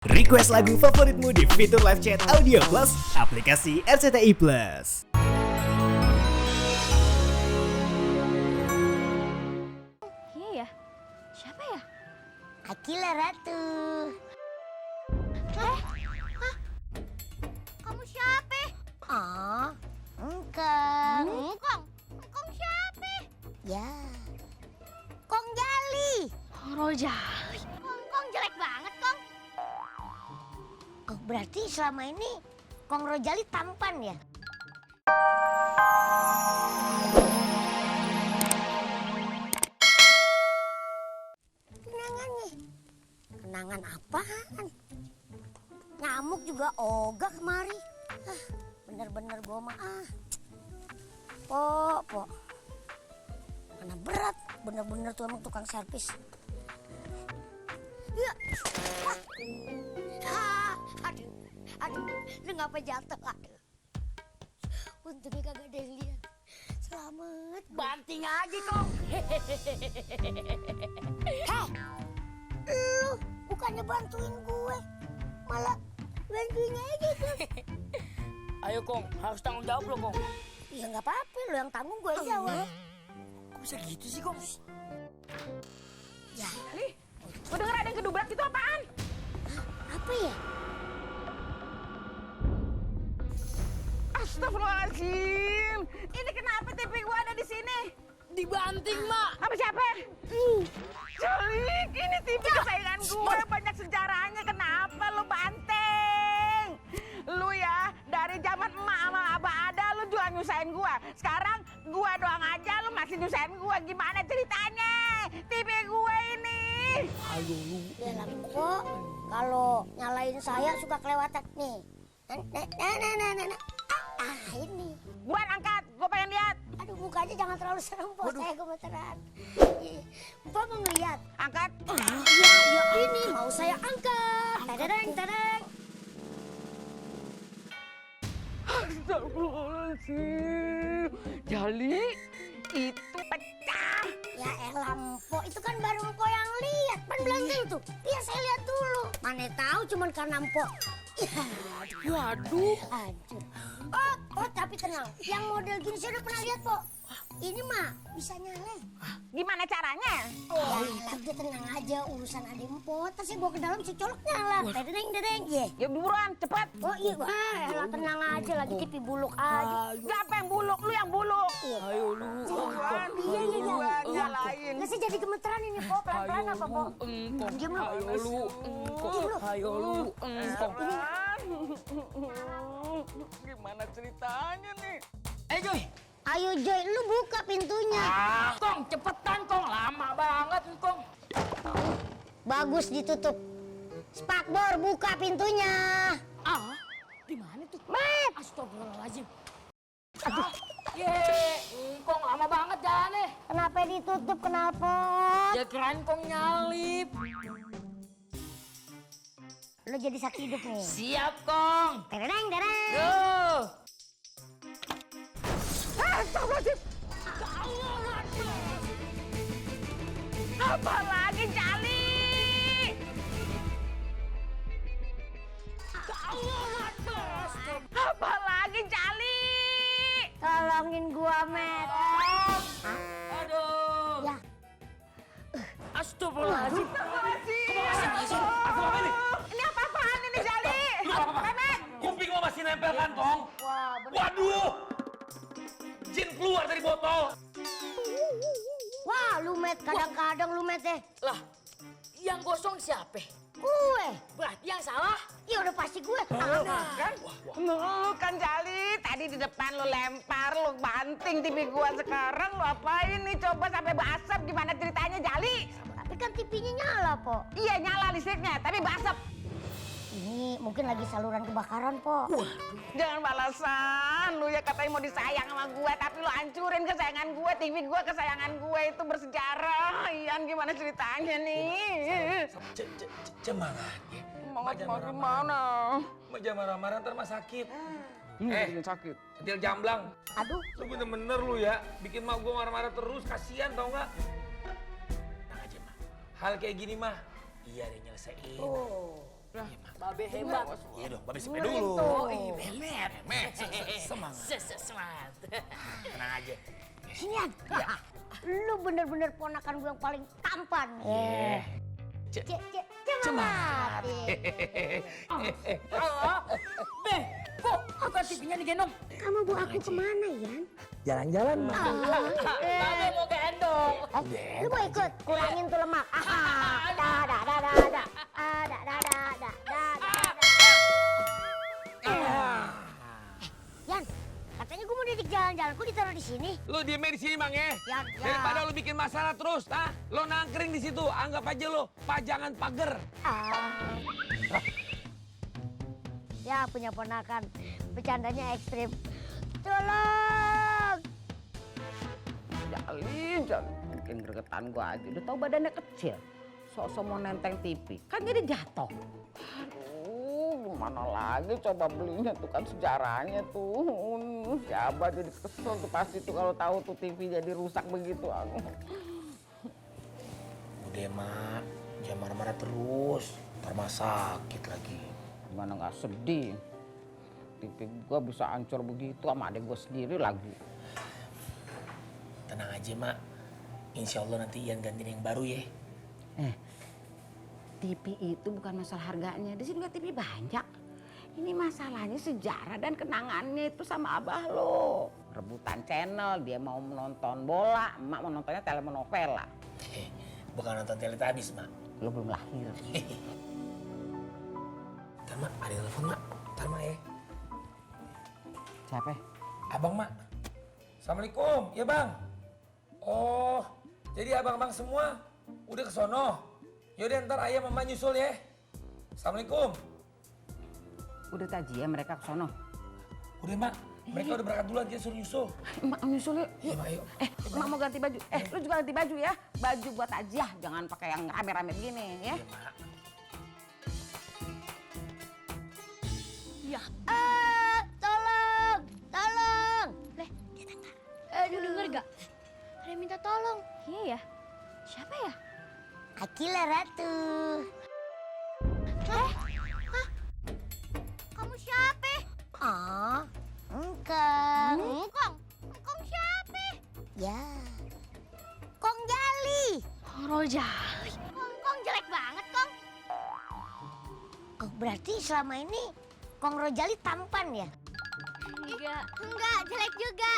Request lagu favoritmu di fitur live chat Audio Plus, aplikasi RCTI Plus. Iya ya? Siapa ya? Akila Ratu. Hah? Kamu siapa? Oh, engkong. Engkong siapa? Ya, Kong Jali. Rojali. Engkong jelek banget, Kong. Oh, berarti selama ini Kong Rojali tampan ya? Kenangannya. Kenangan apaan? Nyamuk juga ogah kemari. Bener-bener gua mah Po. Mana berat, bener-bener tuh emang tukang servis. Ya. Aduh, lu ngapa jatuh? Aduh. Untungnya kagak ada yang lihat. Selamat. Banting aja kok. Lu bukannya bantuin gue, malah bantuin aja tuh. Ayo Kong, harus tanggung jawab lo Kong. Ya nggak apa-apa, lu yang tanggung gue yang jawab. Kok bisa gitu sih Kong? Ya, Nih, gue denger ada yang kedubrak itu apaan? apa ya? Astagfirullahaladzim. Ini kenapa TV gue ada di sini? Dibanting mak. Apa siapa? Jalik, ini TV kesayangan gue, banyak sejarahnya. Kenapa lu banteng? Lu ya, dari zaman emak sama abah ada, lu juga nyusahin gue. Sekarang gue doang aja, lu masih nyusahin gue. Gimana ceritanya? TV gue ini. Ayo lu. Ya lah kok, kalau nyalain saya suka kelewatan nih. Nah. Ini. Buan angkat, gue pengen lihat. Aduh, mukanya jangan terlalu serem, Po. Saya gemeteran. Po mau ngeliat? Angkat. Ya ini mau saya angkat. Tadadeng. Astagfirullahaladzim. Jali, itu pecah. Ya elah, Po. Itu kan baru Empo yang lihat. Pan belum tentu. Biar saya lihat dulu. Mana tahu cuman karena Empo. Waduh. Hancur. Oh, tapi tenang. Yang model gini saya udah pernah lihat, Po. Ini mah bisa nyala. Gimana caranya? Ya elah, udah tenang aja. Urusan ada Empo. Terus saya bawa ke dalam si colok nyala. Dedeng. Ya. Ya buruan, cepat. Oh iya, wah, elah tenang aja. Lagi TV buluk aja. Siapa yang buluk? Lu yang buluk. Ayo lu. Buruan, Iya. buruan, nyalain. Nggak sih jadi gemeteran ini, Po. Pelan-pelan apa, Po? Engkong. Diam lu. Ayo lu. Engkong. Ayo lu. Engkong. Gimana ceritanya nih? Joy. Ayo Joy, lu buka pintunya. Kong, cepetan Kong. Lama banget Kong. Bagus ditutup. Spakbor, buka pintunya. Gimana tuh? Met. Astagfirullahaladzim. Aduh. Kong lama banget jalannya. Kenapa ditutup, kenapa? Ya keren Kong nyalip. Lu jadi saksi hidup nih. Siap Kong. Tereng. Yo. Astagfirullahaladzim. Apa lagi, Jali? Apa lagi, Jali? Tolongin gua, Met. Aduh. Ya. Astagfirullahaladzim. Ini apa-apaan ini, Jali? Memet. Kuping lo masih nempel kantong? Wah, bener. Waduh! Jin keluar dari botol. Wah, lu Met, kadang-kadang lu Met deh. Lah, yang gosong siapa? Gue. Berarti yang salah? Ya udah pasti gue. Kan? Lu kan Jali, tadi di depan lu lempar, lu banting TV gua. Sekarang lu apain nih? Coba sampai basap, gimana ceritanya, Jali? Tapi kan TV-nya nyala, Po. Iya nyala listriknya, tapi basap. Ini mungkin lagi saluran kebakaran, Po. Jangan balasan, lu ya katanya mau disayang sama gue, tapi lu hancurin kesayangan gue, TV gue kesayangan gue itu bersejarah. Ian gimana ceritanya nih? Cemangatnya. Semangat mau gimana? Jangan marah-marah ntar mah sakit. Bikin sakit. Kecil jamblang. Aduh. Lu bener-bener lu ya. Bikin mak gua marah-marah terus, kasihan tau gak? Tenang aja mah. Hal kayak gini mah, iya ada yang nyelesain. Babe hebat. Iya dong, babe sampai dulu. Oh iya, Mehmet. Met, semangat. Semangat. Tenang aja. Sinian. Lu bener-bener ponakan gue yang paling tampan. Cemat. Beh, kok bukan TV-nya digendong? Kamu bawa aku kemana, Yan? Jalan-jalan, Mak. Babe mau gendong. Lu mau ikut? Kurangin tuh lemak. Yan, katanya gue mau didik jalan-jalan. Kok ditaruh di sini? Lu diem di sini, Bang ya. Ya. Daripada lu bikin masalah terus, lo nangkring di situ. Anggap aja lo pajangan pagar. Ya, punya ponakan. Bercandanya ekstrim. Tolong! Jangan bikin gregetan gua aja. Udah tau badannya kecil. Sok-sok mau nenteng TV. Kan jadi jatuh. Aduh, gimana lagi coba belinya tuh kan sejarahnya tuh. Si Abah jadi kesel tuh pasti tuh kalau tahu tuh TV jadi rusak begitu. Udah, Mak. Jangan marah-marah terus. Ntar mah sakit lagi. Gimana nggak sedih? TV gua bisa hancur begitu sama adek gua sendiri lagi. Tenang aja, Mak. Insya Allah nanti Ian gantiin yang baru ya. TV itu bukan masalah harganya. Di sini juga TV banyak. Ini masalahnya sejarah dan kenangannya itu sama abah lo. Rebutan channel, dia mau menonton bola, emak mau nontonnya telenovela. Bukan nonton Teletubbies, Mak. Lo belum lahir. Ntar, Mak, ada yang telepon, Mak. Ntar, Mak ya. Siapa? Abang, Mak. Assalamualaikum. Ya, Bang. Oh, jadi abang-abang semua udah ke sono. Yaudah ntar ayah mama nyusul ya. Assalamualaikum. Udah taji ya mereka ke sono. Udah, Mak. Mereka udah berangkat duluan, dia suruh nyusul. Emak nyusul yuk. Iya, Mak, ayo. Emak mau ganti baju. Lu juga ganti baju ya. Baju buat Ajiah, jangan pakai yang rame-rame begini ya. Iya, Mak. Ya. Tolong. Leh, dia tangga. Lu denger gak? Ada yang minta tolong. Iya ya. Siapa ya? Akila Ratu. Hah? Kamu siapa? Engkong. Engkong siapa? Ya. Kong Jali. Rojali. Kong jelek banget, Kong. Oh, berarti selama ini Kong Rojali tampan ya? Enggak, jelek juga.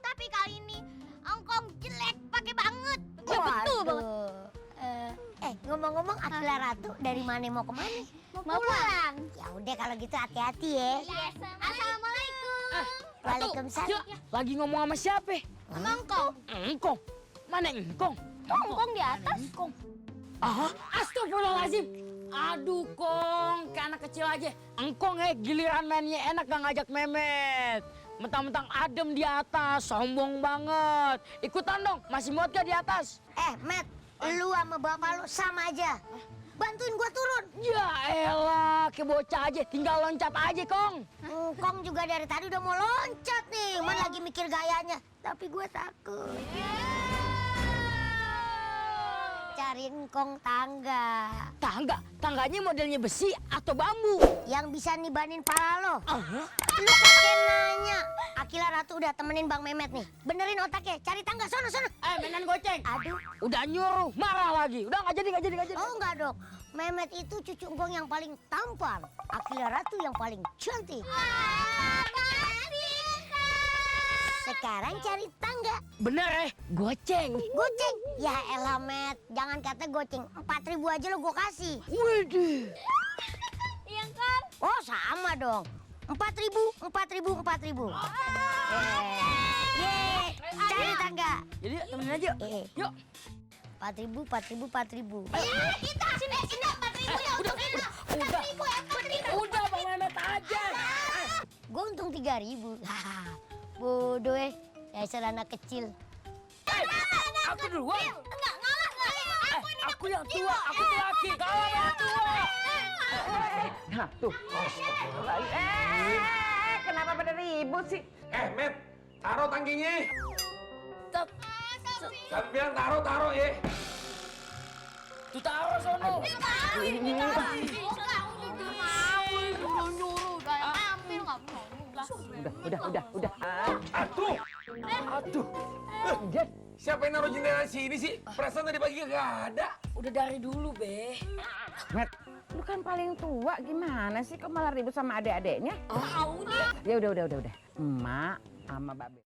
Tapi kali ini Engkong jelek pakai banget. Ya betul banget. Ngomong-ngomong Akila Ratu dari mana mau kemana? Mau pulang. Ya udah kalau gitu hati-hati ya. Assalamualaikum. Waalaikumsalam. Lagi ngomong sama siapa? Sama Engkong. Engkong. Mana Engkong? Engkong di atas. Engkong. Astagfirullahaladzim. Aduh, Kong, kayak anak kecil aja. Engkong giliran mainnya enak gak ngajak Mehmet. Mentang-mentang adem di atas, sombong banget. Ikutan dong, masih muat gak di atas? Matt, lu sama bapak lu sama aja. Bantuin gua turun. Ya elah, kayak bocah aja, tinggal loncat aja, Kong. Engkong juga dari tadi udah mau loncat nih. Man lagi mikir gayanya. Tapi gue takut. Cari Engkong tangga. Tangganya modelnya besi atau bambu? Yang bisa nibanin pala lo. Lu pakai nanya. Akila Ratu udah temenin Bang Mehmet nih. Benerin otaknya, cari tangga sono. Mainan goceng. Aduh. Udah nyuruh, marah lagi. Udah nggak jadi. Oh enggak dong. Mehmet itu cucu Engkong yang paling tampan. Akila Ratu yang paling cantik. Sekarang cari tangga. Bener goceng. Goceng? Ya elah Met, jangan kata goceng. 4.000 aja lo gue kasih. Widih. Iya kan? Oh sama dong. 4.000. Cari tangga. Jadi temenin aja. Yuk. 4.000. Kita sini 4.000 ya. Udah Bang Mehmet aja. Gue untung 3.000. Bodoh dasar anak kecil. Aku duluan. Enggak, ngalah. Aku yang tua, aku tuh laki. Kalah yang tua. Nah tuh. Kenapa pada ribut sih? Met, taruh tangkinya. Kami bilang taruh ya. Tuh taruh sono. Udah. Aduh. Siapa yang naruh jendela sini sih? Perasaan tadi pagi gak ada. Udah dari dulu, Be. Met, lu kan paling tua, gimana sih kok malah ribut sama adik-adiknya? Tahu deh. Ya udah. Emak sama Babe.